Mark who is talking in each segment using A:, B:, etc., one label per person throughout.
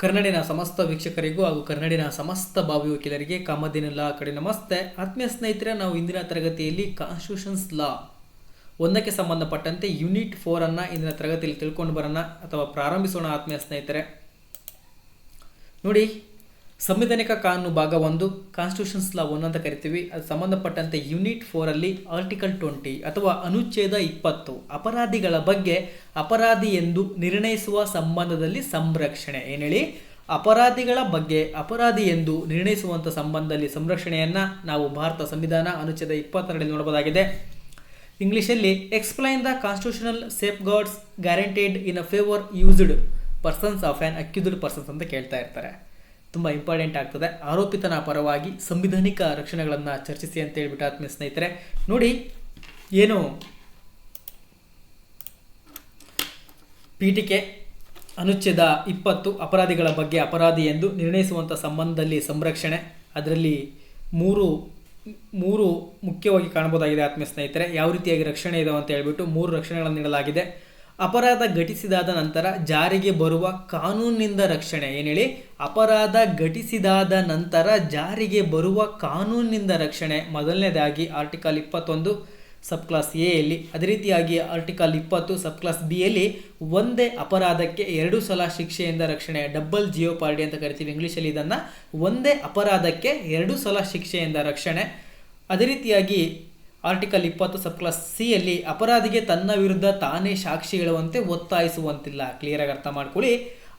A: ಕನ್ನಡಿನ ಸಮಸ್ತ ವೀಕ್ಷಕರಿಗೂ ಹಾಗೂ ಕನ್ನಡಿನ ಸಮಸ್ತ ಭಾವಿ ವಕೀಲರಿಗೆ ಕಾಮಧೇನು ಲಾ ಕಡೆ ನಮಸ್ತೆ. ಆತ್ಮೀಯ ಸ್ನೇಹಿತರೆ, ನಾವು ಇಂದಿನ ತರಗತಿಯಲ್ಲಿ ಕಾನ್ಸ್ಟಿಟ್ಯೂಷನ್ಸ್ ಲಾ ಒಂದಕ್ಕೆ ಸಂಬಂಧಪಟ್ಟಂತೆ ಯೂನಿಟ್ 4 ಅನ್ನು ಇಂದಿನ ತರಗತಿಯಲ್ಲಿ ತಿಳ್ಕೊಂಡು ಬರೋಣ ಅಥವಾ ಪ್ರಾರಂಭಿಸೋಣ. ಆತ್ಮೀಯ ಸ್ನೇಹಿತರೆ ನೋಡಿ, ಸಂವಿಧಾನಿಕ ಕಾನೂನು ಭಾಗ 1 ಕಾನ್ಸ್ಟಿಟ್ಯೂಷನ್ಸ್ ಲಾ 1 ಅಂತ ಕರಿತೀವಿ. ಅದು ಸಂಬಂಧಪಟ್ಟಂತೆ ಯೂನಿಟ್ 4 ಅಲ್ಲಿ ಆರ್ಟಿಕಲ್ 20 ಅಥವಾ ಅನುಚ್ಛೇದ 20 ಅಪರಾಧಿಗಳ ಬಗ್ಗೆ ಅಪರಾಧಿ ಎಂದು ನಿರ್ಣಯಿಸುವ ಸಂಬಂಧದಲ್ಲಿ ಸಂರಕ್ಷಣೆ. ಏನು ಹೇಳಿ? ಅಪರಾಧಿಗಳ ಬಗ್ಗೆ ಅಪರಾಧಿ ಎಂದು ನಿರ್ಣಯಿಸುವಂಥ ಸಂಬಂಧದಲ್ಲಿ ಸಂರಕ್ಷಣೆಯನ್ನು ನಾವು ಭಾರತ ಸಂವಿಧಾನ ಅನುಚ್ಛೇದ 22 ನೋಡಬಹುದಾಗಿದೆ. ಇಂಗ್ಲಿಷಲ್ಲಿ explain the constitutional safe guards guaranteed in a favour used persons of on accused persons ಅಂತ ಕೇಳ್ತಾ ಇರ್ತಾರೆ. ತುಂಬ ಇಂಪಾರ್ಟೆಂಟ್ ಆಗ್ತದೆ. ಆರೋಪಿತನ ಪರವಾಗಿ ಸಂವಿಧಾನಿಕ ರಕ್ಷಣೆಗಳನ್ನು ಚರ್ಚಿಸಿ ಅಂತ ಹೇಳ್ಬಿಟ್ಟು ಆತ್ಮೀಯ ಸ್ನೇಹಿತರೆ ನೋಡಿ, ಏನು ಪೀಠಿಕೆ ಅನುಚ್ಛೇದ 20 ಅಪರಾಧಿಗಳ ಬಗ್ಗೆ ಅಪರಾಧಿ ಎಂದು ನಿರ್ಣಯಿಸುವಂಥ ಸಂಬಂಧದಲ್ಲಿ ಸಂರಕ್ಷಣೆ. ಅದರಲ್ಲಿ ಮೂರು ಮುಖ್ಯವಾಗಿ ಕಾಣಬಹುದಾಗಿದೆ ಆತ್ಮೀಯ ಸ್ನೇಹಿತರೆ. ಯಾವ ರೀತಿಯಾಗಿ ರಕ್ಷಣೆ ಇದಾವೆ ಅಂತ ಹೇಳ್ಬಿಟ್ಟು 3 ರಕ್ಷಣೆಗಳನ್ನು ನೀಡಲಾಗಿದೆ. ಅಪರಾಧ ಘಟಿಸಿದಾದ ನಂತರ ಜಾರಿಗೆ ಬರುವ ಕಾನೂನಿನಿಂದ ರಕ್ಷಣೆ. ಏನು ಹೇಳಿ? ಅಪರಾಧ ಘಟಿಸಿದಾದ ನಂತರ ಜಾರಿಗೆ ಬರುವ ಕಾನೂನಿನಿಂದ ರಕ್ಷಣೆ. ಮೊದಲನೇದಾಗಿ ಆರ್ಟಿಕಲ್ 21 ಸಬ್ ಕ್ಲಾಸ್ ಎ ಯಲ್ಲಿ, ಅದೇ ರೀತಿಯಾಗಿ ಆರ್ಟಿಕಲ್ 20 ಸಬ್ ಕ್ಲಾಸ್ ಬಿ ಯಲ್ಲಿ ಒಂದೇ ಅಪರಾಧಕ್ಕೆ 2 ಸಲ ಶಿಕ್ಷೆಯಿಂದ ರಕ್ಷಣೆ. ಡಬಲ್ ಜಿಯೋಪಾರ್ಡಿ ಅಂತ ಕರಿತೀವಿ ಇಂಗ್ಲೀಷಲ್ಲಿ ಇದನ್ನು. ಒಂದೇ ಅಪರಾಧಕ್ಕೆ 2 ಸಲ ಶಿಕ್ಷೆಯಿಂದ ರಕ್ಷಣೆ. ಅದೇ ರೀತಿಯಾಗಿ ಆರ್ಟಿಕಲ್ 20 ಸಬ್ ಕ್ಲಾಸ್ ಸಿ ಯಲ್ಲಿ ಅಪರಾಧಿಗೆ ತನ್ನ ವಿರುದ್ಧ ತಾನೇ ಸಾಕ್ಷಿ ಹೇಳುವಂತೆ ಒತ್ತಾಯಿಸುವಂತಿಲ್ಲ. ಕ್ಲಿಯರಾಗಿ ಅರ್ಥ ಮಾಡ್ಕೊಳ್ಳಿ.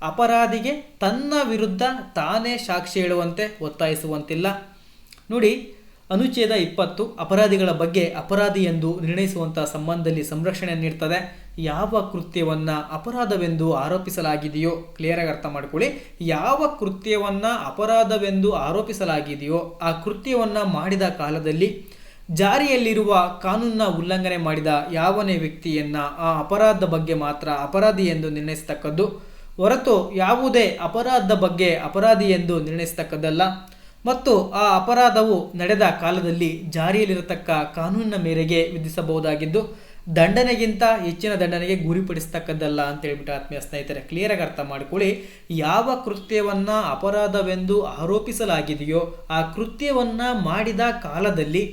A: ಅಪರಾಧಿಗೆ ತನ್ನ ವಿರುದ್ಧ ತಾನೇ ಸಾಕ್ಷಿ ಹೇಳುವಂತೆ ಒತ್ತಾಯಿಸುವಂತಿಲ್ಲ. ನೋಡಿ, ಅನುಚ್ಛೇದ 20 ಅಪರಾಧಿಗಳ ಬಗ್ಗೆ ಅಪರಾಧಿ ಎಂದು ನಿರ್ಣಯಿಸುವಂಥ ಸಂಬಂಧದಲ್ಲಿ ಸಂರಕ್ಷಣೆ ನೀಡ್ತದೆ. ಯಾವ ಕೃತ್ಯವನ್ನು ಅಪರಾಧವೆಂದು ಆರೋಪಿಸಲಾಗಿದೆಯೋ, ಕ್ಲಿಯರಾಗಿ ಅರ್ಥ ಮಾಡ್ಕೊಳ್ಳಿ, ಯಾವ ಕೃತ್ಯವನ್ನು ಅಪರಾಧವೆಂದು ಆರೋಪಿಸಲಾಗಿದೆಯೋ ಆ ಕೃತ್ಯವನ್ನು ಮಾಡಿದ ಕಾಲದಲ್ಲಿ ಜಾರಿಯಲ್ಲಿರುವ ಕಾನೂನನ್ನ ಉಲ್ಲಂಘನೆ ಮಾಡಿದ ಯಾವನೇ ವ್ಯಕ್ತಿಯನ್ನ ಆ ಅಪರಾಧದ ಬಗ್ಗೆ ಮಾತ್ರ ಅಪರಾಧಿ ಎಂದು ನಿರ್ಣಯಿಸತಕ್ಕದ್ದು, ಹೊರತು ಯಾವುದೇ ಅಪರಾಧದ ಬಗ್ಗೆ ಅಪರಾಧಿ ಎಂದು ನಿರ್ಣಯಿಸತಕ್ಕದ್ದಲ್ಲ. ಮತ್ತು ಆ ಅಪರಾಧವು ನಡೆದ ಕಾಲದಲ್ಲಿ ಜಾರಿಯಲ್ಲಿರತಕ್ಕ ಕಾನೂನಿನ ಮೇರೆಗೆ ವಿಧಿಸಬಹುದಾಗಿದ್ದು ದಂಡನೆಗಿಂತ ಹೆಚ್ಚಿನ ದಂಡನೆಗೆ ಗುರಿಪಡಿಸ್ತಕ್ಕದ್ದಲ್ಲ ಅಂತ ಹೇಳ್ಬಿಟ್ಟು ಆತ್ಮೀಯ ಸ್ನೇಹಿತರೆ ಕ್ಲಿಯರಾಗಿ ಅರ್ಥ ಮಾಡ್ಕೊಳ್ಳಿ. ಯಾವ ಕೃತ್ಯವನ್ನ ಅಪರಾಧವೆಂದು ಆರೋಪಿಸಲಾಗಿದೆಯೋ ಆ ಕೃತ್ಯವನ್ನ ಮಾಡಿದ ಕಾಲದಲ್ಲಿ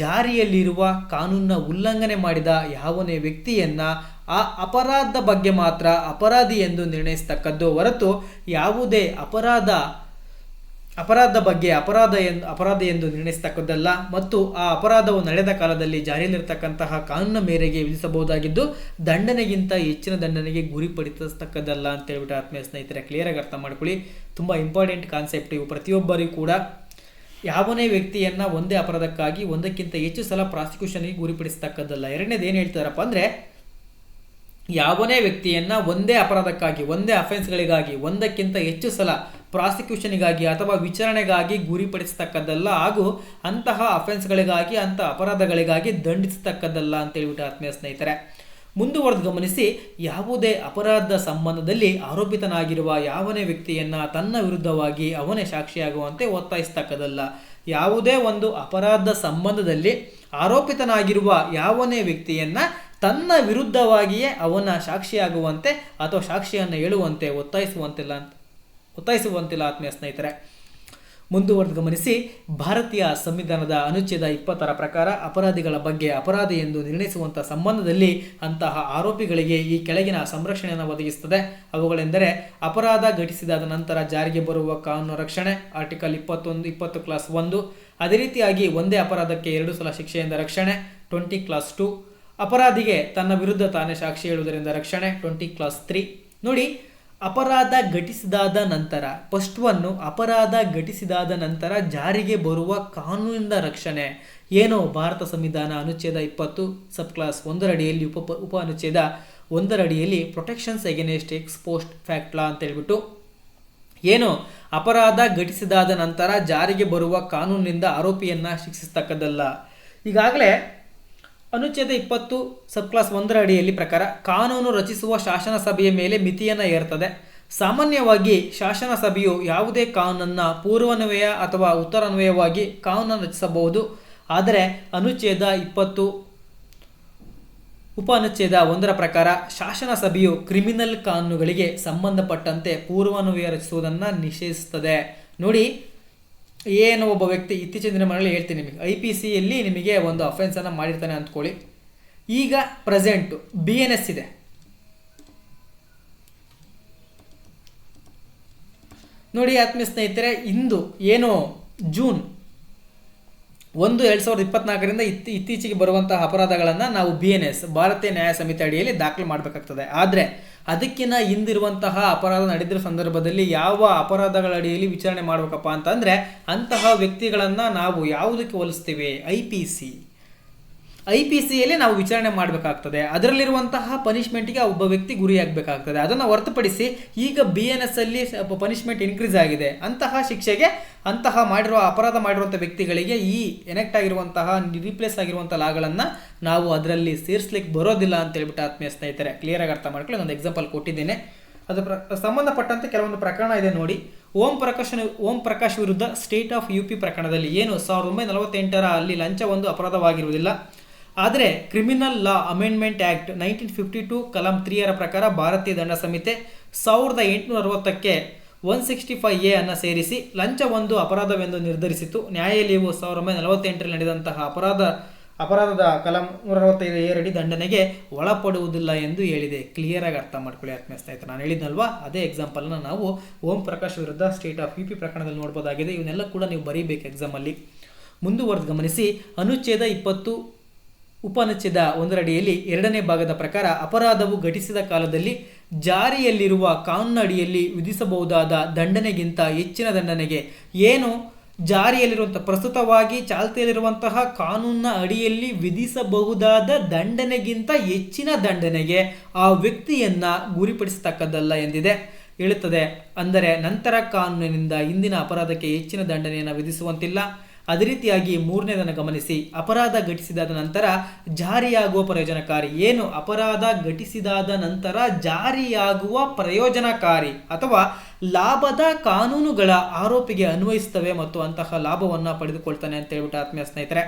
A: ಜಾರಿಯಲ್ಲಿರುವ ಕಾನೂನನ್ನ ಉಲ್ಲಂಘನೆ ಮಾಡಿದ ಯಾವನೇ ವ್ಯಕ್ತಿಯನ್ನ ಆ ಅಪರಾಧದ ಬಗ್ಗೆ ಮಾತ್ರ ಅಪರಾಧಿ ಎಂದು ನಿರ್ಣಯಿಸತಕ್ಕದ್ದು, ಹೊರತು ಯಾವುದೇ ಅಪರಾಧದ ಬಗ್ಗೆ ಅಪರಾಧ ಎಂದು ನಿರ್ಣಯಿಸತಕ್ಕದ್ದಲ್ಲ. ಮತ್ತು ಆ ಅಪರಾಧವು ನಡೆದ ಕಾಲದಲ್ಲಿ ಜಾರಿಯಲ್ಲಿರತಕ್ಕಂತಹ ಕಾನೂನಿನ ಮೇರೆಗೆ ವಿಧಿಸಬಹುದಾಗಿದ್ದು ದಂಡನೆಗಿಂತ ಹೆಚ್ಚಿನ ದಂಡನೆಗೆ ಗುರಿಪಡಿಸತಕ್ಕದ್ದಲ್ಲ ಅಂತ ಹೇಳ್ಬಿಟ್ಟು ಆತ್ಮೀಯ ಸ್ನೇಹಿತರೆ ಕ್ಲಿಯರಾಗಿ ಅರ್ಥ ಮಾಡ್ಕೊಳ್ಳಿ. ತುಂಬ ಇಂಪಾರ್ಟೆಂಟ್ ಕಾನ್ಸೆಪ್ಟ್ ಇವು. ಪ್ರತಿಯೊಬ್ಬರಿಗೂ ಕೂಡ ಯಾವನೇ ವ್ಯಕ್ತಿಯನ್ನ ಒಂದೇ ಅಪರಾಧಕ್ಕಾಗಿ ಒಂದಕ್ಕಿಂತ ಹೆಚ್ಚು ಸಲ ಪ್ರಾಸಿಕ್ಯೂಷನ್ಗೆ ಗುರಿಪಡಿಸತಕ್ಕದ್ದಲ್ಲ. ಎರಡನೇದು ಏನು ಹೇಳ್ತಾರಪ್ಪ ಅಂದರೆ, ಯಾವನೇ ವ್ಯಕ್ತಿಯನ್ನ ಒಂದೇ ಅಪರಾಧಕ್ಕಾಗಿ ಒಂದೇ ಅಫೆನ್ಸ್ಗಳಿಗಾಗಿ ಒಂದಕ್ಕಿಂತ ಹೆಚ್ಚು ಸಲ ಪ್ರಾಸಿಕ್ಯೂಷನ್ಗಾಗಿ ಅಥವಾ ವಿಚಾರಣೆಗಾಗಿ ಗುರಿಪಡಿಸತಕ್ಕದ್ದಲ್ಲ, ಹಾಗೂ ಅಂತಹ ಅಫೆನ್ಸ್ಗಳಿಗಾಗಿ ಅಂತಹ ಅಪರಾಧಗಳಿಗಾಗಿ ದಂಡಿಸತಕ್ಕದ್ದಲ್ಲ ಅಂತ ಹೇಳ್ಬಿಟ್ಟು ಆತ್ಮೀಯ ಸ್ನೇಹಿತರೆ ಮುಂದುವರೆದು ಗಮನಿಸಿ. ಯಾವುದೇ ಅಪರಾಧದ ಸಂಬಂಧದಲ್ಲಿ ಆರೋಪಿತನಾಗಿರುವ ಯಾವನೇ ವ್ಯಕ್ತಿಯನ್ನ ತನ್ನ ವಿರುದ್ಧವಾಗಿ ಅವನೇ ಸಾಕ್ಷಿಯಾಗುವಂತೆ ಒತ್ತಾಯಿಸತಕ್ಕದ್ದಲ್ಲ. ಯಾವುದೇ ಒಂದು ಅಪರಾಧದ ಸಂಬಂಧದಲ್ಲಿ ಆರೋಪಿತನಾಗಿರುವ ಯಾವನೇ ವ್ಯಕ್ತಿಯನ್ನ ತನ್ನ ವಿರುದ್ಧವಾಗಿಯೇ ಅವನ ಸಾಕ್ಷಿಯಾಗುವಂತೆ ಅಥವಾ ಸಾಕ್ಷಿಯನ್ನು ಹೇಳುವಂತೆ ಒತ್ತಾಯಿಸುವಂತಿಲ್ಲ ಆತ್ಮೀಯ ಸ್ನೇಹಿತರೆ. ಮುಂದುವರೆದು ಗಮನಿಸಿ. ಭಾರತೀಯ ಸಂವಿಧಾನದ ಅನುಚ್ಛೇದ 20 ಪ್ರಕಾರ ಅಪರಾಧಿಗಳ ಬಗ್ಗೆ ಅಪರಾಧಿ ಎಂದು ನಿರ್ಣಯಿಸುವಂಥ ಸಂಬಂಧದಲ್ಲಿ ಅಂತಹ ಆರೋಪಿಗಳಿಗೆ ಈ ಕೆಳಗಿನ ಸಂರಕ್ಷಣೆಯನ್ನು ಒದಗಿಸುತ್ತದೆ. ಅವುಗಳೆಂದರೆ ಅಪರಾಧ ಘಟಿಸಿದಾದ ನಂತರ ಜಾರಿಗೆ ಬರುವ ಕಾನೂನು ರಕ್ಷಣೆ, ಆರ್ಟಿಕಲ್ 20 ಕ್ಲಾಸ್ 1. ಅದೇ ರೀತಿಯಾಗಿ ಒಂದೇ ಅಪರಾಧಕ್ಕೆ 2 ಸಲ ಶಿಕ್ಷೆಯಿಂದ ರಕ್ಷಣೆ, 20 ಕ್ಲಾಸ್ 2. ಅಪರಾಧಿಗೆ ತನ್ನ ವಿರುದ್ಧ ತಾನೇ ಸಾಕ್ಷಿ ಹೇಳುವುದರಿಂದ ರಕ್ಷಣೆ, 20 ಕ್ಲಾಸ್ 3. ನೋಡಿ, ಅಪರಾಧ ಘಟಿಸಿದಾದ ನಂತರ ಫಸ್ಟ್ ಒನ್ನು ಅಪರಾಧ ಘಟಿಸಿದಾದ ನಂತರ ಜಾರಿಗೆ ಬರುವ ಕಾನೂನಿಂದ ರಕ್ಷಣೆ. ಏನು ಭಾರತ ಸಂವಿಧಾನ ಅನುಚ್ಛೇದ 20 ಸಬ್ ಕ್ಲಾಸ್ 1 ಅಡಿಯಲ್ಲಿ ಉಪ ಅನುಚ್ಛೇದ 1 ಅಡಿಯಲ್ಲಿ protections against ex post facto law ಅಂತ ಹೇಳ್ಬಿಟ್ಟು ಏನು ಅಪರಾಧ ಘಟಿಸಿದಾದ ನಂತರ ಜಾರಿಗೆ ಬರುವ ಕಾನೂನಿನಿಂದ ಆರೋಪಿಯನ್ನ ಶಿಕ್ಷಿಸತಕ್ಕದ್ದಲ್ಲ. ಈಗಾಗಲೇ ಅನುಚ್ಛೇದ 20 ಸಬ್ ಕ್ಲಾಸ್ 1 ಅಡಿಯಲ್ಲಿ ಪ್ರಕಾರ ಕಾನೂನು ರಚಿಸುವ ಶಾಸನ ಸಭೆಯ ಮೇಲೆ ಮಿತಿಯನ್ನು ಹೇರ್ತದೆ. ಸಾಮಾನ್ಯವಾಗಿ ಶಾಸನ ಸಭೆಯು ಯಾವುದೇ ಕಾನೂನನ್ನು ಪೂರ್ವಾನ್ವಯ ಅಥವಾ ಉತ್ತರಾನ್ವಯವಾಗಿ ಕಾನೂನನ್ನು ರಚಿಸಬಹುದು. ಆದರೆ ಅನುಚ್ಛೇದ 20 ಉಪ ಅನುಚ್ಛೇದ 1 ಪ್ರಕಾರ ಶಾಸನ ಸಭೆಯು ಕ್ರಿಮಿನಲ್ ಕಾನೂನುಗಳಿಗೆ ಸಂಬಂಧಪಟ್ಟಂತೆ ಪೂರ್ವಾನ್ವಯ ರಚಿಸುವುದನ್ನು ನಿಷೇಧಿಸುತ್ತದೆ. ನೋಡಿ, ಏನು ಒಬ್ಬ ವ್ಯಕ್ತಿ ಇತ್ತೀಚಿನ ದಿನಗಳಲ್ಲಿ ಹೇಳ್ತೀನಿ ನಿಮಗೆ, IPCಯಲ್ಲಿ ನಿಮಗೆ ಒಂದು ಅಫೆನ್ಸನ್ನು ಮಾಡಿರ್ತಾನೆ ಅಂದ್ಕೊಳ್ಳಿ. ಈಗ ಪ್ರೆಸೆಂಟು BNS ಇದೆ. ನೋಡಿ ಆತ್ಮೀಯ ಸ್ನೇಹಿತರೆ, ಇಂದು ಏನು ಜೂನ್ 1, 2024 ಇತ್ತೀಚೆಗೆ ಬರುವಂತಹ ಅಪರಾಧಗಳನ್ನು ನಾವು BNS ಭಾರತೀಯ ನ್ಯಾಯ ಸಮಿತಿ ಅಡಿಯಲ್ಲಿ ದಾಖಲು ಮಾಡಬೇಕಾಗ್ತದೆ. ಆದರೆ ಅದಕ್ಕಿಂತ ಹಿಂದಿರುವಂತಹ ಅಪರಾಧ ನಡೆದಿರೋ ಸಂದರ್ಭದಲ್ಲಿ ಯಾವ ಅಪರಾಧಗಳ ಅಡಿಯಲ್ಲಿ ವಿಚಾರಣೆ ಮಾಡಬೇಕಪ್ಪ ಅಂತಂದರೆ ಅಂತಹ ವ್ಯಕ್ತಿಗಳನ್ನು ನಾವು ಯಾವುದಕ್ಕೆ ಹೋಲಿಸ್ತೀವಿ? IPCಯಲ್ಲಿ ನಾವು ವಿಚಾರಣೆ ಮಾಡಬೇಕಾಗ್ತದೆ. ಅದರಲ್ಲಿರುವಂತಹ ಪನಿಷ್ಮೆಂಟ್ಗೆ ಒಬ್ಬ ವ್ಯಕ್ತಿ ಗುರಿಯಾಗಬೇಕಾಗ್ತದೆ. ಅದನ್ನು ಹೊರತುಪಡಿಸಿ ಈಗ BNS ಅಲ್ಲಿ ಪನಿಷ್ಮೆಂಟ್ ಇನ್ಕ್ರೀಸ್ ಆಗಿದೆ. ಅಂತಹ ಶಿಕ್ಷೆಗೆ ಅಂತಹ ಅಪರಾಧ ಮಾಡಿರುವಂಥ ವ್ಯಕ್ತಿಗಳಿಗೆ ಈ ಎನೆಕ್ಟ್ ಆಗಿರುವಂತಹ ರೀಪ್ಲೇಸ್ ಆಗಿರುವಂಥ ಲಾಗಳನ್ನು ನಾವು ಅದರಲ್ಲಿ ಸೇರಿಸ್ಲಿಕ್ಕೆ ಬರೋದಿಲ್ಲ ಅಂತ ಹೇಳ್ಬಿಟ್ಟು ಆತ್ಮೀಯ ಸ್ನೇಹಿತರೆ ಕ್ಲಿಯರಾಗಿ ಅರ್ಥ ಮಾಡ್ಕೊಳ್ಳಿ. ಒಂದು ಎಕ್ಸಾಂಪಲ್ ಕೊಟ್ಟಿದ್ದೇನೆ. ಅದು ಸಂಬಂಧಪಟ್ಟಂತೆ ಕೆಲವೊಂದು ಪ್ರಕರಣ ಇದೆ ನೋಡಿ. ಓಂ ಪ್ರಕಾಶ್ ವಿರುದ್ಧ ಸ್ಟೇಟ್ ಆಫ್ UP ಪ್ರಕರಣದಲ್ಲಿ ಏನು 1948 ಅಲ್ಲಿ ಲಂಚ ಒಂದು ಅಪರಾಧವಾಗಿರುವುದಿಲ್ಲ. ಆದರೆ ಕ್ರಿಮಿನಲ್ ಲಾ ಅಮೆಂಡ್ಮೆಂಟ್ ಆ್ಯಕ್ಟ್ 1952 ಕಲಂ 3 ಪ್ರಕಾರ ಭಾರತೀಯ ದಂಡ ಸಂಹಿತೆ 1860ಕ್ಕೆ 165A ಅನ್ನು ಸೇರಿಸಿ ಲಂಚ ಒಂದು ಅಪರಾಧವೆಂದು ನಿರ್ಧರಿಸಿತು. ನ್ಯಾಯಾಲಯವು 1948 ನಡೆದಂತಹ ಅಪರಾಧದ ಕಲಂ 165A ಅಡಿ ದಂಡನೆಗೆ ಒಳಪಡುವುದಿಲ್ಲ ಎಂದು ಹೇಳಿದೆ. ಕ್ಲಿಯರಾಗಿ ಅರ್ಥ ಮಾಡ್ಕೊಳ್ಳಿ ಆತ್ಮೀಯ ಸ್ನೇಹಿತರೆ. ನಾನು ಹೇಳಿದ್ನಲ್ವಾ, ಅದೇ ಎಕ್ಸಾಂಪಲ್ನ ನಾವು ಓಂ ಪ್ರಕಾಶ್ ವಿರುದ್ಧ ಸ್ಟೇಟ್ ಆಫ್ UP ಪ್ರಕರಣದಲ್ಲಿ ನೋಡ್ಬೋದಾಗಿದೆ. ಇವನ್ನೆಲ್ಲ ಕೂಡ ನೀವು ಬರೀಬೇಕು ಎಕ್ಸಾಮಲ್ಲಿ. ಮುಂದುವರೆದು ಗಮನಿಸಿ. ಅನುಚ್ಛೇದ 20 ಉಪ ಅನುಚ್ಛೇದ 1 ಅಡಿಯಲ್ಲಿ 2ನೇ ಭಾಗದ ಪ್ರಕಾರ ಅಪರಾಧವು ಘಟಿಸಿದ ಕಾಲದಲ್ಲಿ ಜಾರಿಯಲ್ಲಿರುವ ಕಾನೂನಿನ ಅಡಿಯಲ್ಲಿ ವಿಧಿಸಬಹುದಾದ ದಂಡನೆಗಿಂತ ಹೆಚ್ಚಿನ ದಂಡನೆಗೆ ಏನು ಜಾರಿಯಲ್ಲಿರುವಂಥ ಪ್ರಸ್ತುತವಾಗಿ ಚಾಲ್ತಿಯಲ್ಲಿರುವಂತಹ ಕಾನೂನಿನ ಅಡಿಯಲ್ಲಿ ವಿಧಿಸಬಹುದಾದ ದಂಡನೆಗಿಂತ ಹೆಚ್ಚಿನ ದಂಡನೆಗೆ ಆ ವ್ಯಕ್ತಿಯನ್ನು ಗುರಿಪಡಿಸತಕ್ಕದ್ದಲ್ಲ ಎಂದಿದೆ ಹೇಳುತ್ತದೆ. ಅಂದರೆ ನಂತರ ಕಾನೂನಿನಿಂದ ಹಿಂದಿನ ಅಪರಾಧಕ್ಕೆ ಹೆಚ್ಚಿನ ದಂಡನೆಯನ್ನು ವಿಧಿಸುವಂತಿಲ್ಲ. ಅದೇ ರೀತಿಯಾಗಿ 3ನೇದನ್ನು ಗಮನಿಸಿ. ಅಪರಾಧ ಘಟಿಸಿದಾದ ನಂತರ ಜಾರಿಯಾಗುವ ಪ್ರಯೋಜನಕಾರಿ ಏನು ಅಪರಾಧ ಘಟಿಸಿದಾದ ನಂತರ ಜಾರಿಯಾಗುವ ಪ್ರಯೋಜನಕಾರಿ ಅಥವಾ ಲಾಭದ ಕಾನೂನುಗಳ ಆರೋಪಿಗೆ ಅನ್ವಯಿಸ್ತವೆ ಮತ್ತು ಅಂತಹ ಲಾಭವನ್ನು ಪಡೆದುಕೊಳ್ತಾನೆ ಅಂತ ಹೇಳ್ಬಿಟ್ಟು ಆತ್ಮೀಯ ಸ್ನೇಹಿತರೆ.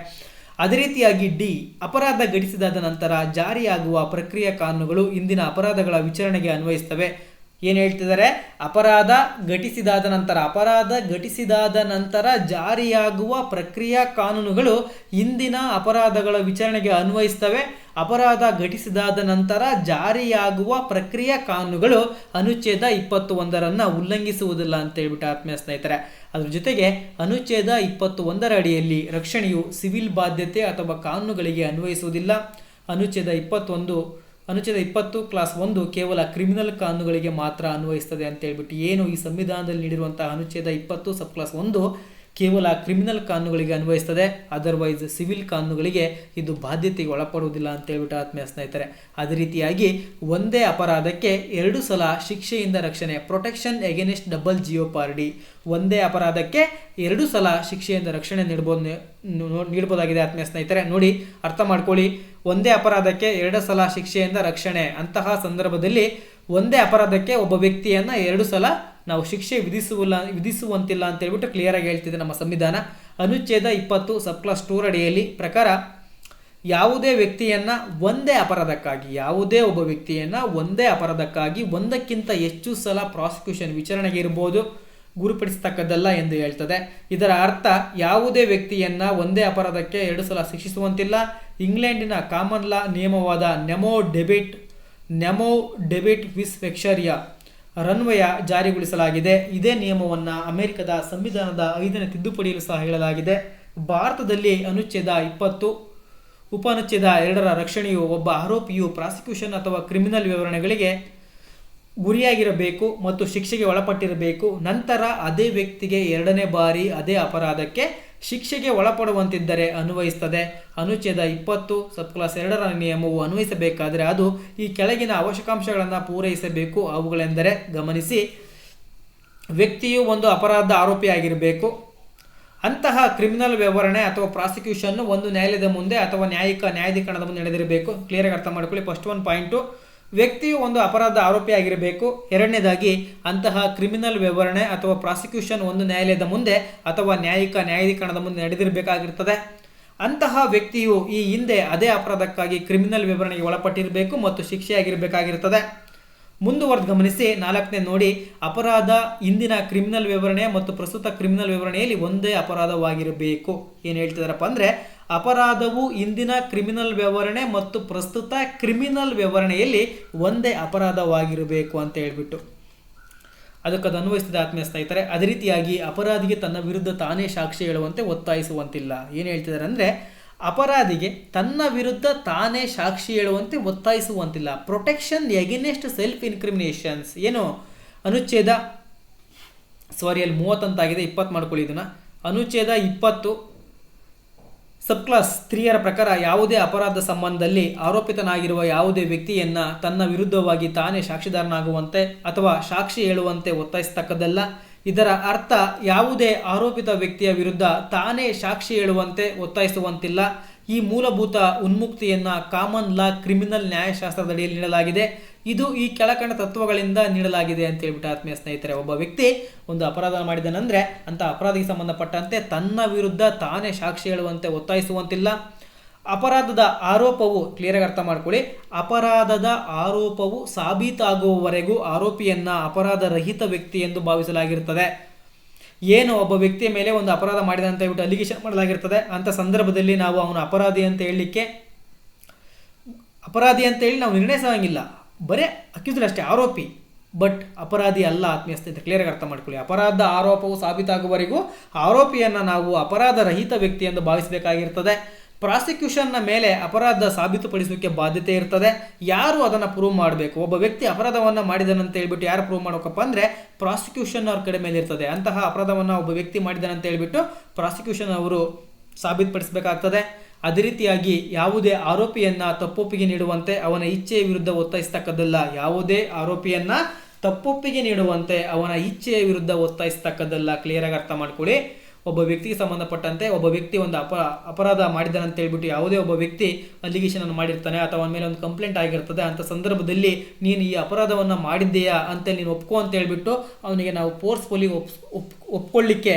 A: ಅದೇ ರೀತಿಯಾಗಿ D ಅಪರಾಧ ಘಟಿಸಿದಾದ ನಂತರ ಜಾರಿಯಾಗುವ ಪ್ರಕ್ರಿಯೆ ಕಾನೂನುಗಳು ಇಂದಿನ ಅಪರಾಧಗಳ ವಿಚಾರಣೆಗೆ ಅನ್ವಯಿಸ್ತವೆ. ಏನು ಹೇಳ್ತಿದ್ದಾರೆ? ಅಪರಾಧ ಘಟಿಸಿದಾದ ನಂತರ ಜಾರಿಯಾಗುವ ಪ್ರಕ್ರಿಯಾ ಕಾನೂನುಗಳು ಇಂದಿನ ಅಪರಾಧಗಳ ವಿಚಾರಣೆಗೆ ಅನ್ವಯಿಸ್ತವೆ. ಅಪರಾಧ ಘಟಿಸಿದಾದ ನಂತರ ಜಾರಿಯಾಗುವ ಪ್ರಕ್ರಿಯಾ ಕಾನೂನುಗಳು ಅನುಚ್ಛೇದ 21 ಉಲ್ಲಂಘಿಸುವುದಿಲ್ಲ ಅಂತ ಹೇಳ್ಬಿಟ್ಟು ಆತ್ಮೀಯ ಸ್ನೇಹಿತರೆ. ಅದ್ರ ಜೊತೆಗೆ ಅನುಚ್ಛೇದ 21 ಅಡಿಯಲ್ಲಿ ರಕ್ಷಣೆಯು ಸಿವಿಲ್ ಬಾಧ್ಯತೆ ಅಥವಾ ಕಾನೂನುಗಳಿಗೆ ಅನ್ವಯಿಸುವುದಿಲ್ಲ. ಅನುಚ್ಛೇದ 20 ಕ್ಲಾಸ್ 1 ಕೇವಲ ಕ್ರಿಮಿನಲ್ ಕಾನೂನುಗಳಿಗೆ ಮಾತ್ರ ಅನ್ವಯಿಸ್ತದೆ ಅಂತ ಹೇಳ್ಬಿಟ್ಟು ಏನು ಈ ಸಂವಿಧಾನದಲ್ಲಿ ನೀಡಿರುವಂತಹ ಅನುಚ್ಛೇದ 20 ಸಬ್ ಕ್ಲಾಸ್ 1 ಕೇವಲ ಕ್ರಿಮಿನಲ್ ಕಾನೂನುಗಳಿಗೆ ಅನ್ವಯಿಸ್ತದೆ. ಅದರ್ವೈಸ್ ಸಿವಿಲ್ ಕಾನೂನುಗಳಿಗೆ ಇದು ಬಾಧ್ಯತೆಗೆ ಒಳಪಡುವುದಿಲ್ಲ ಅಂತ ಹೇಳ್ಬಿಟ್ಟು ಆತ್ಮೀಯ ಸ್ನೇಹಿತರೆ. ಅದೇ ರೀತಿಯಾಗಿ ಒಂದೇ ಅಪರಾಧಕ್ಕೆ 2 ಸಲ ಶಿಕ್ಷೆಯಿಂದ ರಕ್ಷಣೆ ಪ್ರೊಟೆಕ್ಷನ್ ಎಗೇನೆಸ್ಟ್ ಡಬಲ್ ಜಿಯೋಪಾರ್ಡಿ. ಒಂದೇ ಅಪರಾಧಕ್ಕೆ 2 ಸಲ ಶಿಕ್ಷೆಯಿಂದ ರಕ್ಷಣೆ ನೀಡಬಹುದಾಗಿದೆ ಆತ್ಮೀಯ ಸ್ನೇಹಿತರೆ. ನೋಡಿ ಅರ್ಥ ಮಾಡ್ಕೊಳ್ಳಿ. ಒಂದೇ ಅಪರಾಧಕ್ಕೆ 2 ಸಲ ಶಿಕ್ಷೆಯಿಂದ ರಕ್ಷಣೆ. ಅಂತಹ ಸಂದರ್ಭದಲ್ಲಿ ಒಂದೇ ಅಪರಾಧಕ್ಕೆ ಒಬ್ಬ ವ್ಯಕ್ತಿಯನ್ನು 2 ಸಲ ನಾವು ಶಿಕ್ಷೆ ವಿಧಿಸುವಂತಿಲ್ಲ ಅಂತ ಹೇಳ್ಬಿಟ್ಟು ಕ್ಲಿಯರಾಗಿ ಹೇಳ್ತಿದೆ ನಮ್ಮ ಸಂವಿಧಾನ. ಅನುಚ್ಛೇದ 20 ಸಬ್ ಕ್ಲಾಸ್ 2 ಅಡಿಯಲ್ಲಿ ಪ್ರಕಾರ ಯಾವುದೇ ಒಬ್ಬ ವ್ಯಕ್ತಿಯನ್ನು ಒಂದೇ ಅಪರಾಧಕ್ಕಾಗಿ ಒಂದಕ್ಕಿಂತ ಹೆಚ್ಚು ಸಲ ಪ್ರಾಸಿಕ್ಯೂಷನ್ ವಿಚಾರಣೆಗೆ ಇರಬಹುದು, ಗುರುಪಡಿಸತಕ್ಕದ್ದಲ್ಲ ಎಂದು ಹೇಳ್ತದೆ. ಇದರ ಅರ್ಥ ಯಾವುದೇ ವ್ಯಕ್ತಿಯನ್ನು ಒಂದೇ ಅಪರಾಧಕ್ಕೆ 2 ಸಲ ಶಿಕ್ಷಿಸುವಂತಿಲ್ಲ. ಇಂಗ್ಲೆಂಡಿನ ಕಾಮನ್ ಲಾ ನಿಯಮವಾದ ನೆಮೋ ಡೆಬಿಟ್ ವಿಸ್ ವೆಕ್ಸರಿಯಾ ರನ್ವಯ ಜಾರಿಗೊಳಿಸಲಾಗಿದೆ. ಇದೇ ನಿಯಮವನ್ನು ಅಮೆರಿಕದ ಸಂವಿಧಾನದ 5ನೇ ತಿದ್ದುಪಡಿಯಲು ಸಹ ಹೇಳಲಾಗಿದೆ. ಭಾರತದಲ್ಲಿ ಅನುಚ್ಛೇದ 20 ಉಪ ಅನುಚ್ಛೇದ 2 ರಕ್ಷಣೆಯು ಒಬ್ಬ ಆರೋಪಿಯು ಪ್ರಾಸಿಕ್ಯೂಷನ್ ಅಥವಾ ಕ್ರಿಮಿನಲ್ ವಿವರಣೆಗಳಿಗೆ ಗುರಿಯಾಗಿರಬೇಕು ಮತ್ತು ಶಿಕ್ಷೆಗೆ ಒಳಪಟ್ಟಿರಬೇಕು. ನಂತರ ಅದೇ ವ್ಯಕ್ತಿಗೆ 2ನೇ ಬಾರಿ ಅದೇ ಅಪರಾಧಕ್ಕೆ ಶಿಕ್ಷೆಗೆ ಒಳಪಡುವಂತಿದ್ದರೆ ಅನ್ವಯಿಸ್ತದೆ. ಅನುಚ್ಛೇದ 20 ಸಬ್ ಕ್ಲಾಸ್ 2 ನಿಯಮವು ಅನ್ವಯಿಸಬೇಕಾದರೆ ಅದು ಈ ಕೆಳಗಿನ ಅವಶ್ಯಕಾಂಶಗಳನ್ನು ಪೂರೈಸಬೇಕು. ಅವುಗಳೆಂದರೆ ಗಮನಿಸಿ. ವ್ಯಕ್ತಿಯು ಒಂದು ಅಪರಾಧ ಆರೋಪಿಯಾಗಿರಬೇಕು. ಅಂತಹ ಕ್ರಿಮಿನಲ್ ವಿವರಣೆ ಅಥವಾ ಪ್ರಾಸಿಕ್ಯೂಷನ್ ಒಂದು ನ್ಯಾಯಾಲಯದ ಮುಂದೆ ಅಥವಾ ನ್ಯಾಯಾಧೀಕರಣದ ಮುಂದೆ ನಡೆದಿರಬೇಕು. ಕ್ಲಿಯರಾಗಿ ಅರ್ಥ ಮಾಡ್ಕೊಳ್ಳಿ. ಫಸ್ಟ್ 1 ಪಾಯಿಂಟು, ವ್ಯಕ್ತಿಯು ಒಂದು ಅಪರಾಧ ಆರೋಪಿಯಾಗಿರಬೇಕು. 2ನೇದಾಗಿ ಅಂತಹ ಕ್ರಿಮಿನಲ್ ವಿವರಣೆ ಅಥವಾ ಪ್ರಾಸಿಕ್ಯೂಷನ್ ಒಂದು ನ್ಯಾಯಾಲಯದ ಮುಂದೆ ಅಥವಾ ನ್ಯಾಯಾಧೀಕರಣದ ಮುಂದೆ ನಡೆದಿರಬೇಕಾಗಿರ್ತದೆ. ಅಂತಹ ವ್ಯಕ್ತಿಯು ಈ ಹಿಂದೆ ಅದೇ ಅಪರಾಧಕ್ಕಾಗಿ ಕ್ರಿಮಿನಲ್ ವಿವರಣೆಗೆ ಒಳಪಟ್ಟಿರಬೇಕು ಮತ್ತು ಶಿಕ್ಷೆಯಾಗಿರಬೇಕಾಗಿರುತ್ತದೆ. ಮುಂದುವರೆದು ಗಮನಿಸಿ 4ನೇ ನೋಡಿ, ಅಪರಾಧ ಹಿಂದಿನ ಕ್ರಿಮಿನಲ್ ವಿವರಣೆ ಮತ್ತು ಪ್ರಸ್ತುತ ಕ್ರಿಮಿನಲ್ ವಿವರಣೆಯಲ್ಲಿ ಒಂದೇ ಅಪರಾಧವಾಗಿರಬೇಕು. ಏನು ಹೇಳ್ತಿದಾರಪ್ಪ ಅಂದರೆ, ಅಪರಾಧವು ಹಿಂದಿನ ಕ್ರಿಮಿನಲ್ ವಿವರಣೆ ಮತ್ತು ಪ್ರಸ್ತುತ ಕ್ರಿಮಿನಲ್ ವಿವರಣೆಯಲ್ಲಿ ಒಂದೇ ಅಪರಾಧವಾಗಿರಬೇಕು ಅಂತ ಹೇಳ್ಬಿಟ್ಟು ಅದಕ್ಕೆ ಅನ್ವಯಿಸಿದ ಆತ್ಮೀಯ ಸ್ನೇಹಿತರೆ. ಅದೇ ರೀತಿಯಾಗಿ ಅಪರಾಧಿಗೆ ತನ್ನ ವಿರುದ್ಧ ತಾನೇ ಸಾಕ್ಷಿ ಹೇಳುವಂತೆ ಒತ್ತಾಯಿಸುವಂತಿಲ್ಲ. ಏನು ಹೇಳ್ತಿದ್ದಾರೆ ಅಂದರೆ, ಅಪರಾಧಿಗೆ ತನ್ನ ವಿರುದ್ಧ ತಾನೇ ಸಾಕ್ಷಿ ಹೇಳುವಂತೆ ಒತ್ತಾಯಿಸುವಂತಿಲ್ಲ. ಪ್ರೊಟೆಕ್ಷನ್ ಎಗೇನೆಸ್ಟ್ ಸೆಲ್ಫ್ ಇನ್ಕ್ರಿಮಿನೇಷನ್ಸ್ ಏನು ಅನುಚ್ಛೇದ ಅಲ್ಲಿ 30 ಅಂತಾಗಿದೆ, 20 ಮಾಡ್ಕೊಳ್ಳಿ ಇದನ್ನು. ಅನುಚ್ಛೇದ 20 ಸಬ್ಕ್ಲಾಸ್ 3ರ ಪ್ರಕಾರ ಯಾವುದೇ ಅಪರಾಧ ಸಂಬಂಧದಲ್ಲಿ ಆರೋಪಿತನಾಗಿರುವ ಯಾವುದೇ ವ್ಯಕ್ತಿಯನ್ನ ತನ್ನ ವಿರುದ್ಧವಾಗಿ ತಾನೇ ಸಾಕ್ಷಿದಾರನಾಗುವಂತೆ ಅಥವಾ ಸಾಕ್ಷಿ ಹೇಳುವಂತೆ ಒತ್ತಾಯಿಸತಕ್ಕದ್ದಲ್ಲ. ಇದರ ಅರ್ಥ ಯಾವುದೇ ಆರೋಪಿತ ವ್ಯಕ್ತಿಯ ವಿರುದ್ಧ ತಾನೇ ಸಾಕ್ಷಿ ಹೇಳುವಂತೆ ಒತ್ತಾಯಿಸುವಂತಿಲ್ಲ. ಈ ಮೂಲಭೂತ ಉನ್ಮುಕ್ತಿಯನ್ನ ಕಾಮನ್ ಲಾ ಕ್ರಿಮಿನಲ್ ನ್ಯಾಯಶಾಸ್ತ್ರದಡಿಯಲ್ಲಿ ನೀಡಲಾಗಿದೆ. ಇದು ಈ ಕೆಳಕಂಡ ತತ್ವಗಳಿಂದ ನೀಡಲಾಗಿದೆ ಅಂತ ಹೇಳ್ಬಿಟ್ಟು ಆತ್ಮೀಯ ಸ್ನೇಹಿತರೆ. ಒಬ್ಬ ವ್ಯಕ್ತಿ ಒಂದು ಅಪರಾಧ ಮಾಡಿದನಂದ್ರೆ ಅಂತ ಅಪರಾಧಿಗೆ ಸಂಬಂಧಪಟ್ಟಂತೆ ತನ್ನ ವಿರುದ್ಧ ತಾನೇ ಸಾಕ್ಷಿ ಹೇಳುವಂತೆ ಒತ್ತಾಯಿಸುವಂತಿಲ್ಲ. ಅಪರಾಧದ ಆರೋಪವು ಕ್ಲಿಯರಾಗಿ ಅರ್ಥ ಮಾಡ್ಕೊಳ್ಳಿ, ಅಪರಾಧದ ಆರೋಪವು ಸಾಬೀತಾಗುವವರೆಗೂ ಆರೋಪಿಯನ್ನ ಅಪರಾಧ ರಹಿತ ವ್ಯಕ್ತಿ ಎಂದು ಭಾವಿಸಲಾಗಿರುತ್ತದೆ. ಏನು ಒಬ್ಬ ವ್ಯಕ್ತಿಯ ಮೇಲೆ ಒಂದು ಅಪರಾಧ ಮಾಡಿದ ಅಂತ ಹೇಳ್ಬಿಟ್ಟು ಅಲಿಗೇಷನ್ ಮಾಡಲಾಗಿರ್ತದೆ, ಅಂತ ಸಂದರ್ಭದಲ್ಲಿ ನಾವು ಅವನು ಅಪರಾಧಿ ಅಂತ ಹೇಳಿ ನಾವು ನಿರ್ಣಯಿಸೋಂಗಿಲ್ಲ. ಬರೇ ಅಕ್ಯೂಸ್ಡ್ ಅಷ್ಟೇ, ಆರೋಪಿ, ಬಟ್ ಅಪರಾಧಿ ಅಲ್ಲ ಆತ್ಮೀಯ ಸ್ನೇಹಿತರೆ. ಕ್ಲಿಯರಾಗಿ ಅರ್ಥ ಮಾಡ್ಕೊಳ್ಳಿ. ಅಪರಾಧ ಆರೋಪವು ಸಾಬೀತಾಗುವವರೆಗೂ ಆರೋಪಿಯನ್ನು ನಾವು ಅಪರಾಧ ರಹಿತ ವ್ಯಕ್ತಿ ಎಂದು ಭಾವಿಸಬೇಕಾಗಿರ್ತದೆ. ಪ್ರಾಸಿಕ್ಯೂಷನ್ನ ಮೇಲೆ ಅಪರಾಧ ಸಾಬೀತುಪಡಿಸೋಕೆ ಬಾಧ್ಯತೆ ಇರ್ತದೆ. ಯಾರು ಅದನ್ನು ಪ್ರೂವ್ ಮಾಡಬೇಕು? ಒಬ್ಬ ವ್ಯಕ್ತಿ ಅಪರಾಧವನ್ನು ಮಾಡಿದನಂತ ಹೇಳ್ಬಿಟ್ಟು ಯಾರು ಪ್ರೂವ್ ಮಾಡಬೇಕಪ್ಪ ಅಂದರೆ ಪ್ರಾಸಿಕ್ಯೂಷನ್ ಅವ್ರ ಕಡೆ ಮೇಲೆ ಇರ್ತದೆ. ಅಂತಹ ಅಪರಾಧವನ್ನು ಒಬ್ಬ ವ್ಯಕ್ತಿ ಮಾಡಿದನಂತ ಹೇಳ್ಬಿಟ್ಟು ಪ್ರಾಸಿಕ್ಯೂಷನ್ ಅವರು ಸಾಬೀತುಪಡಿಸಬೇಕಾಗ್ತದೆ. ಅದೇ ರೀತಿಯಾಗಿ ಯಾವುದೇ ಆರೋಪಿಯನ್ನ ತಪ್ಪೊಪ್ಪಿಗೆ ನೀಡುವಂತೆ ಅವನ ಇಚ್ಛೆಯ ವಿರುದ್ಧ ಒತ್ತಾಯಿಸತಕ್ಕದ್ದಲ್ಲ. ಯಾವುದೇ ಆರೋಪಿಯನ್ನ ತಪ್ಪೊಪ್ಪಿಗೆ ನೀಡುವಂತೆ ಅವನ ಇಚ್ಛೆಯ ವಿರುದ್ಧ ಒತ್ತಾಯಿಸತಕ್ಕದ್ದಲ್ಲ. ಕ್ಲಿಯರಾಗಿ ಅರ್ಥ ಮಾಡ್ಕೊಳ್ಳಿ. ಒಬ್ಬ ವ್ಯಕ್ತಿಗೆ ಸಂಬಂಧಪಟ್ಟಂತೆ ಒಬ್ಬ ವ್ಯಕ್ತಿ ಒಂದು ಅಪರಾಧ ಮಾಡಿದಾನಂತ ಹೇಳ್ಬಿಟ್ಟು ಯಾವುದೇ ಒಬ್ಬ ವ್ಯಕ್ತಿ ಅಲಿಗೇಷನ್ ಅನ್ನು ಮಾಡಿರ್ತಾನೆ ಅಥವಾ ಅವನ ಮೇಲೆ ಒಂದು ಕಂಪ್ಲೇಂಟ್ ಆಗಿರ್ತದೆ. ಅಂತ ಸಂದರ್ಭದಲ್ಲಿ ನೀನು ಈ ಅಪರಾಧವನ್ನು ಮಾಡಿದ್ದೀಯಾ ಅಂತ ನೀನು ಒಪ್ಕೋ ಅಂತ ಹೇಳ್ಬಿಟ್ಟು ಅವನಿಗೆ ನಾವು ಫೋರ್ಸ್ಫುಲಿ ಒಪ್ಕೊಳ್ಳಿಕ್ಕೆ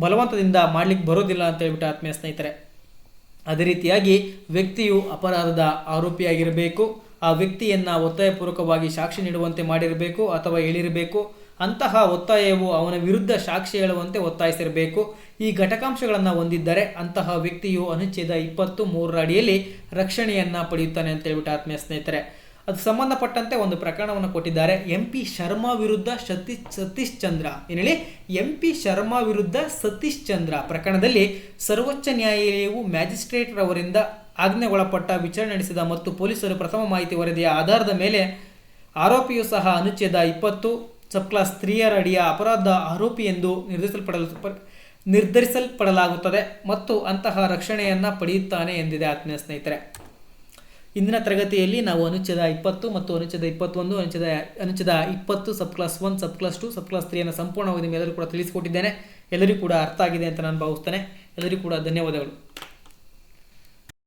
A: ಬಲವಂತದಿಂದ ಮಾಡ್ಲಿಕ್ಕೆ ಬರೋದಿಲ್ಲ ಅಂತ ಹೇಳ್ಬಿಟ್ಟು ಆತ್ಮೀಯ ಸ್ನೇಹಿತರೆ. ಅದೇ ರೀತಿಯಾಗಿ ವ್ಯಕ್ತಿಯು ಅಪರಾಧದ ಆರೋಪಿಯಾಗಿರಬೇಕು. ಆ ವ್ಯಕ್ತಿಯನ್ನು ಒತ್ತಾಯಪೂರ್ವಕವಾಗಿ ಸಾಕ್ಷಿ ನೀಡುವಂತೆ ಮಾಡಿರಬೇಕು ಅಥವಾ ಹೇಳಿರಬೇಕು. ಅಂತಹ ಒತ್ತಾಯವು ಅವನ ವಿರುದ್ಧ ಸಾಕ್ಷಿ ಹೇಳುವಂತೆ ಒತ್ತಾಯಿಸಿರಬೇಕು. ಈ ಘಟಕಾಂಶಗಳನ್ನು ಹೊಂದಿದ್ದರೆ ಅಂತಹ ವ್ಯಕ್ತಿಯು ಅನುಚ್ಛೇದ 23ರ ಅಡಿಯಲ್ಲಿ ರಕ್ಷಣೆಯನ್ನು ಪಡೆಯುತ್ತಾನೆ ಅಂತ ಹೇಳ್ಬಿಟ್ಟು ಆತ್ಮೀಯ ಸ್ನೇಹಿತರೆ. ಅದು ಸಂಬಂಧಪಟ್ಟಂತೆ ಒಂದು ಪ್ರಕರಣವನ್ನು ಕೊಟ್ಟಿದ್ದಾರೆ. MP ಶರ್ಮಾ ವಿರುದ್ಧ ಸತೀಶ್ ಚಂದ್ರ. ಏನು ಹೇಳಿ? MP ಶರ್ಮಾ ವಿರುದ್ಧ ಸತೀಶ್ ಚಂದ್ರ ಪ್ರಕರಣದಲ್ಲಿ ಸರ್ವೋಚ್ಚ ನ್ಯಾಯಾಲಯವು ಮ್ಯಾಜಿಸ್ಟ್ರೇಟ್ ರವರಿಂದ ಆಜ್ಞೆಗೊಳಪಟ್ಟ ವಿಚಾರಣೆ ನಡೆಸಿದ ಮತ್ತು ಪೊಲೀಸರು ಪ್ರಥಮ ಮಾಹಿತಿ ವರದಿಯ ಆಧಾರದ ಮೇಲೆ ಆರೋಪಿಯು ಸಹ ಅನುಚ್ಛೇದ 20 ಸಬ್ಕ್ಲಾಸ್ 3ರ ಅಡಿಯ ಅಪರಾಧ ಆರೋಪಿ ಎಂದು ನಿರ್ಧರಿಸಲ್ಪಡಲಾಗುತ್ತದೆ ಮತ್ತು ಅಂತಹ ರಕ್ಷಣೆಯನ್ನು ಪಡೆಯುತ್ತಾನೆ ಎಂದಿದೆ ಆತ್ಮೀಯ ಸ್ನೇಹಿತರೆ. ಇಂದಿನ ತರಗತಿಯಲ್ಲಿ ನಾವು ಅನುಚ್ಛೇದ 20 ಮತ್ತು ಅನುಚ್ಛೇದ 21 ಅನುಚ್ಛೇದ 20 ಸಬ್ಕ್ಲಾಸ್ 1 ಸಬ್ಕ್ಲಾಸ್ 2 ಸಬ್ಕ್ಲಾಸ್ 3 ಸಂಪೂರ್ಣವಾಗಿ ನಿಮ್ಮೆಲ್ಲರೂ ಕೂಡ ತಿಳಿಸಿಕೊಟ್ಟಿದ್ದೇನೆ. ಎಲ್ಲರಿಗೂ ಕೂಡ ಅರ್ಥ ಆಗಿದೆ ಅಂತ ನಾನು ಭಾವಿಸ್ತೇನೆ. ಎಲ್ಲರಿಗೂ ಕೂಡ ಧನ್ಯವಾದಗಳು.